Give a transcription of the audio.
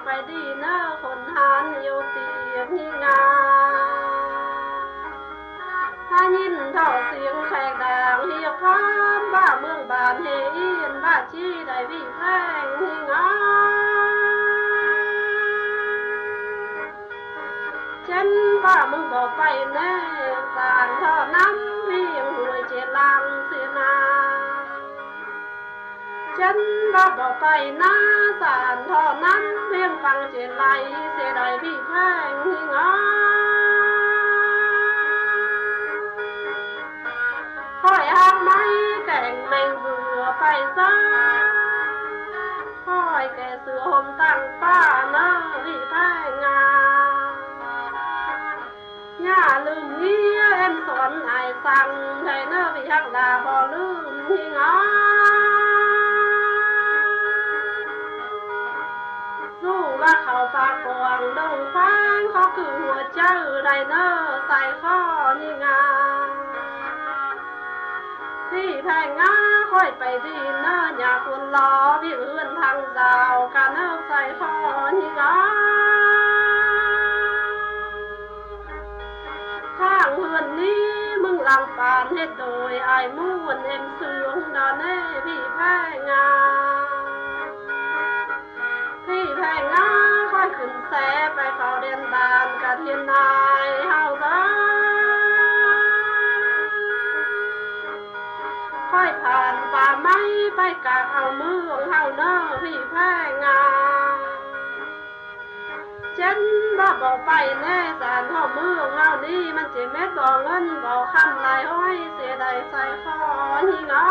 ไปดีเนอคนหานอยู่ตีมีงาถ้ายินเท่าเสียงแขกด่างเฮียพามบ้าเมืองบานเฮียนบ้าชี้ได้วิแพงมีงาฉันว่ามึงบอกไปแน่สารท่อน้ำเพียงห่วยเจลังเสียนาฉันว่าบอกไปนะสารท่อน้ำเพียงฟังเจไหลเสียดายพี่แพงหิงาค่อยห้ามไม้แก่งแมงเบื่อไปซะค่อยแก่เสือห่มตั้งป้าเนอพี่แพงงาอย่าลืมเงี้ยเอ็มสอนไอ้สั่งให้เนอพี่ฮักลาบ่ลืมหิงาสู้ว่าเขาปากกวางดงฟางเขาคือหัวเจ้าได้เนอใส่ข้อหิงาพี่แพงงาค่อยไปดีเนออย่าควรรอพี่เอื้อนทางดาวการเนอใส่ข้อหิงาข้างเฮือนนี้มึงลังปานเฮ็ดโดยไอ้ม่วนเอ็มเสืองดอนเน่พี่แพงงาพี่แพงงาค่อยขึ้นแสไปเฝ้าเดียนดานกะเทียนนายเฮาซะค่อยผ่านป่าไม้ไปกะเอาเมืองเฮาเนอพี่แพงงาฉันว่าบอกไปแน่สารพ่อมือเงานี้มันเจ็บเม็ดบ่เงินบ่คำลายห้อยเสียดายใส่คอหิงา